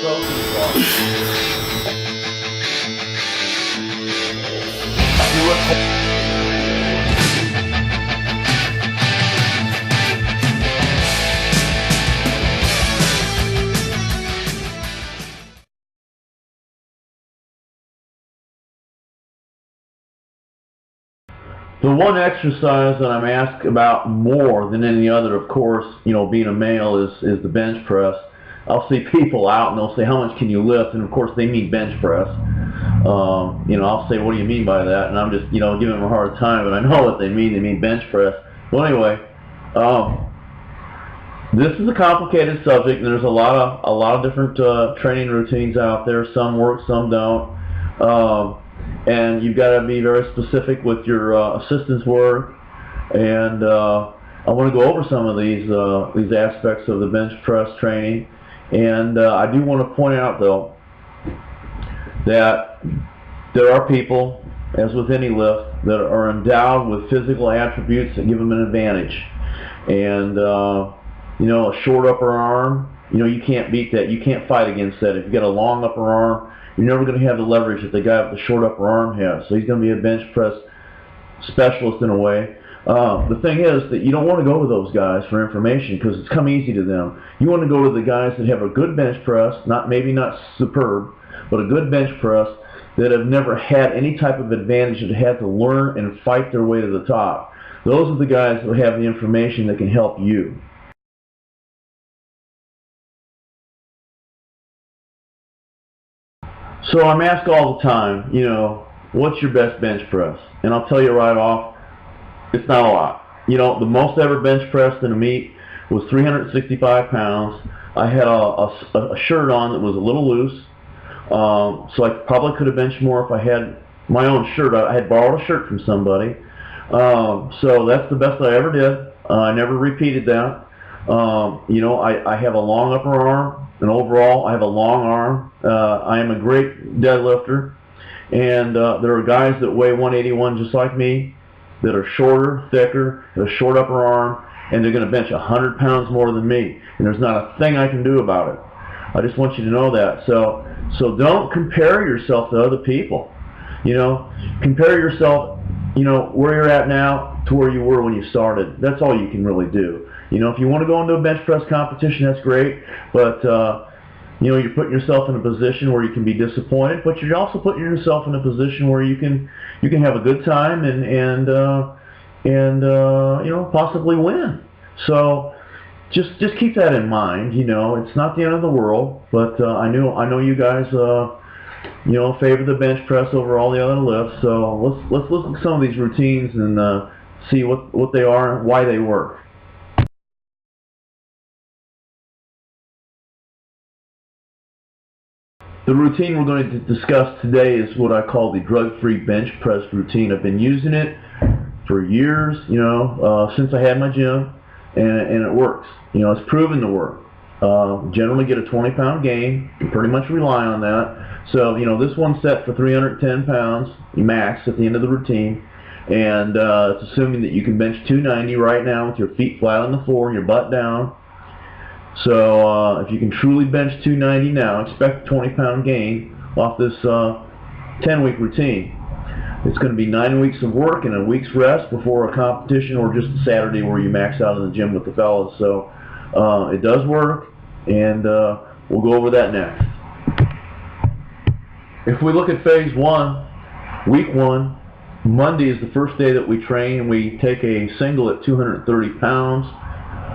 trophies are. Do it. The one exercise that I'm asked about more than any other, of course, being a male, is the bench press. I'll see people out and they'll say, how much can you lift? And of course they mean bench press. I'll say, what do you mean by that? And I'm just, giving them a hard time, but I know what they mean. They mean bench press. Well, anyway, this is a complicated subject, and there's a lot of different training routines out there. Some work, some don't. And you've got to be very specific with your assistance work. And I want to go over some of these aspects of the bench press training. And I do want to point out, though, that there are people, as with any lift, that are endowed with physical attributes that give them an advantage. And a short upper arm, you can't beat that. You can't fight against that. If you got a long upper arm, you're never going to have the leverage that the guy with the short upper arm has. So he's going to be a bench press specialist in a way. The thing is that you don't want to go to those guys for information because it's come easy to them. You want to go to the guys that have a good bench press, maybe not superb, but a good bench press, that have never had any type of advantage, that had to learn and fight their way to the top. Those are the guys that have the information that can help you. So I'm asked all the time, what's your best bench press? And I'll tell you right off, it's not a lot. The most ever bench pressed in a meet was 365 pounds. I had a shirt on that was a little loose, so I probably could have benched more if I had my own shirt. I had borrowed a shirt from somebody. So that's the best I ever did. I never repeated that. I have a long upper arm, and overall I have a long arm. I am a great deadlifter, and there are guys that weigh 181 just like me, that are shorter, thicker, with a short upper arm, and they're going to bench 100 pounds more than me, and there's not a thing I can do about it. I just want you to know that. So don't compare yourself to other people. Compare yourself, where you're at now to where you were when you started. That's all you can really do. If you want to go into a bench press competition, that's great, but you're putting yourself in a position where you can be disappointed, but you're also putting yourself in a position where you can have a good time and possibly win. So just keep that in mind. It's not the end of the world, but I know you guys favor the bench press over all the other lifts. So let's look at some of these routines and see what they are and why they work. The routine we're going to discuss today is what I call the drug-free bench press routine. I've been using it for years, since I had my gym, and it works. It's proven to work. Generally get a 20-pound gain. You pretty much rely on that. So, this one's set for 310 pounds max at the end of the routine, and it's assuming that you can bench 290 right now with your feet flat on the floor, your butt down. So if you can truly bench 290 now, expect a 20-pound gain off this 10-week routine. It's going to be 9 weeks of work and a week's rest before a competition, or just a Saturday where you max out in the gym with the fellas. So it does work, and we'll go over that next. If we look at phase 1, week 1, Monday is the first day that we train. We take a single at 230 pounds.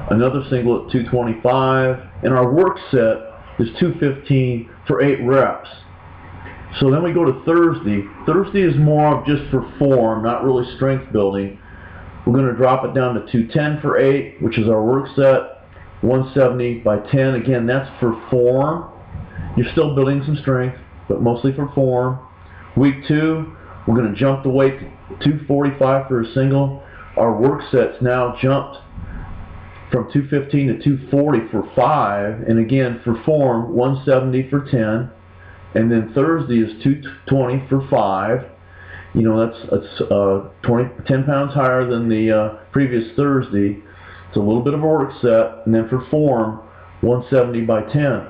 Another single at 225, and our work set is 215 for 8 reps. So then we go to Thursday. Thursday is more of just for form, not really strength building. We're going to drop it down to 210 for 8, which is our work set, 170 by 10. Again, that's for form. You're still building some strength, but mostly for form. Week 2, we're going to jump the weight to 245 for a single. Our work set's now jumped from 215 to 240 for 5, and again for form 170 for 10, and then Thursday is 220 for 5. That's 10 pounds higher than the previous Thursday. It's a little bit of a work set, and then for form 170 by 10.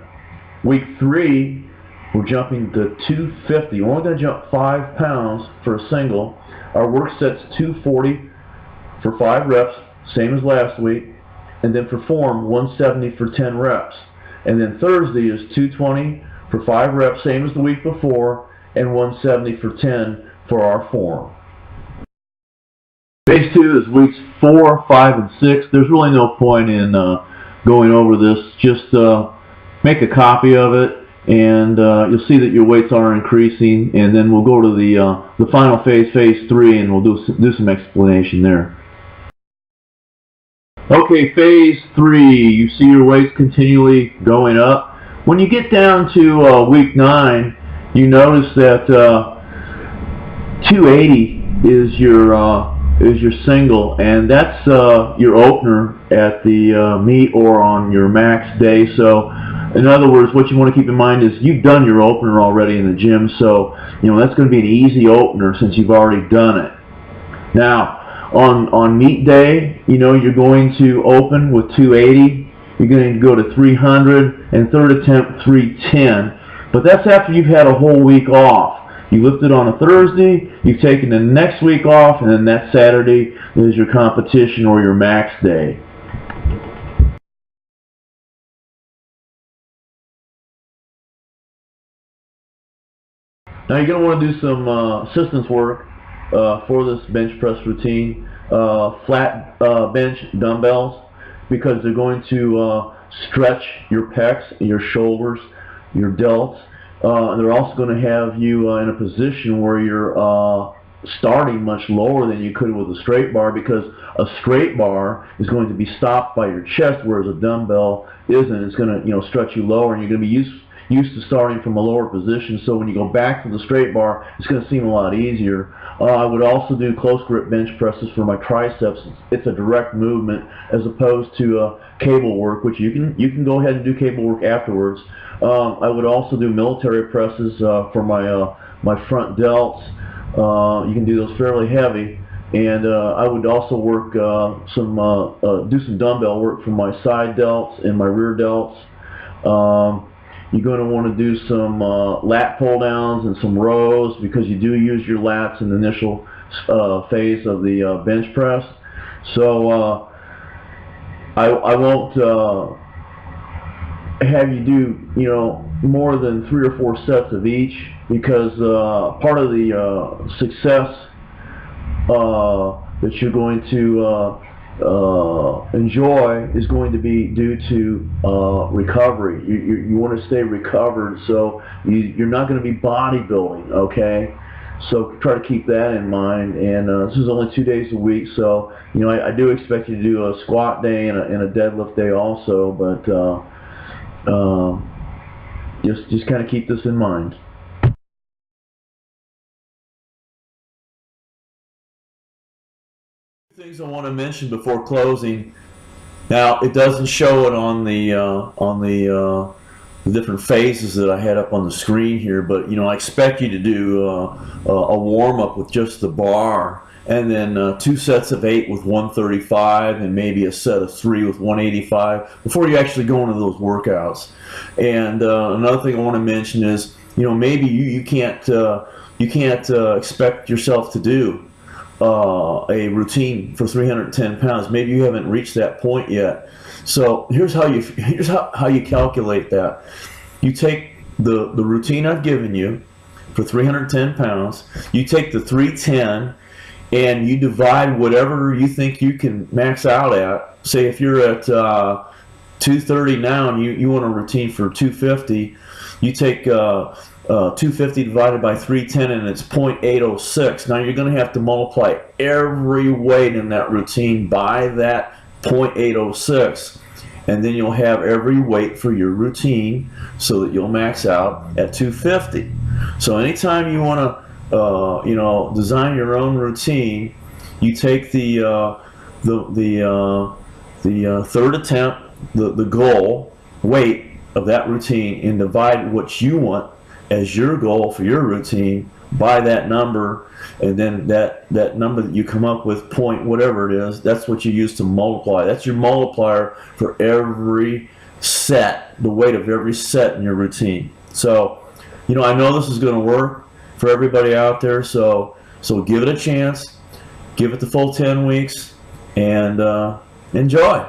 Week 3, we're jumping to 250. We're only going to jump 5 pounds for a single. Our work set's 240 for 5 reps, same as last week. And then for form, 170 for 10 reps. And then Thursday is 220 for 5 reps, same as the week before, and 170 for 10 for our form. Phase 2 is weeks 4, 5, and 6. There's really no point in going over this. Just make a copy of it, and you'll see that your weights are increasing. And then we'll go to the final phase, phase 3, and we'll do some explanation there. Okay, phase 3, you see your weights continually going up. When you get down to week 9, you notice that 280 is your single, and that's your opener at the meet or on your max day. So in other words, what you want to keep in mind is you've done your opener already in the gym, so that's going to be an easy opener since you've already done it. Now, on meet day, you're going to open with 280. You're going to go to 300 and third attempt 310. But that's after you've had a whole week off. You lifted on a Thursday, you've taken the next week off, and then that Saturday is your competition or your max day. Now you're going to want to do some assistance work for this bench press routine. Flat bench dumbbells, because they're going to stretch your pecs, your shoulders, your delts. They're also going to have you in a position where you're starting much lower than you could with a straight bar, because a straight bar is going to be stopped by your chest, whereas a dumbbell isn't. It's going to stretch you lower, and you're going to be used to starting from a lower position. So when you go back to the straight bar, it's going to seem a lot easier. I would also do close grip bench presses for my triceps. It's a direct movement as opposed to cable work, which you can go ahead and do cable work afterwards. I would also do military presses for my front delts. You can do those fairly heavy, and I would also work do some dumbbell work for my side delts and my rear delts. You're going to want to do some lat pull downs and some rows, because you do use your lats in the initial phase of the bench press. So I won't have you do more than 3 or 4 sets of each, because part of the success that you're going to enjoy is going to be due to recovery. You want to stay recovered, so you're not going to be bodybuilding, okay? So try to keep that in mind. And this is only 2 days a week, so I do expect you to do a squat day and a deadlift day also, but just kind of keep this in mind. Things I want to mention before closing. Now, it doesn't show it on the different phases that I had up on the screen here, but I expect you to do a warm-up with just the bar, and then 2 sets of 8 with 135, and maybe a set of 3 with 185 before you actually go into those workouts. And another thing I want to mention is, maybe you can't expect yourself to do a routine for 310 pounds. Maybe you haven't reached that point yet. So here's how you calculate that. You take the routine I've given you for 310 pounds. You take the 310 and you divide whatever you think you can max out at. Say if you're at 230 now and you want a routine for 250, you take 250 divided by 310, and it's 0.806. Now you're going to have to multiply every weight in that routine by that 0.806, and then you'll have every weight for your routine so that you'll max out at 250. So anytime you want to design your own routine, you take the third attempt, the goal weight of that routine, and divide what you want as your goal for your routine by that number, and then that number that you come up with, point whatever it is, that's what you use to multiply. That's your multiplier for every set, the weight of every set in your routine. So, you know, I know this is going to work for everybody out there, so give it a chance, give it the full 10 weeks, and enjoy.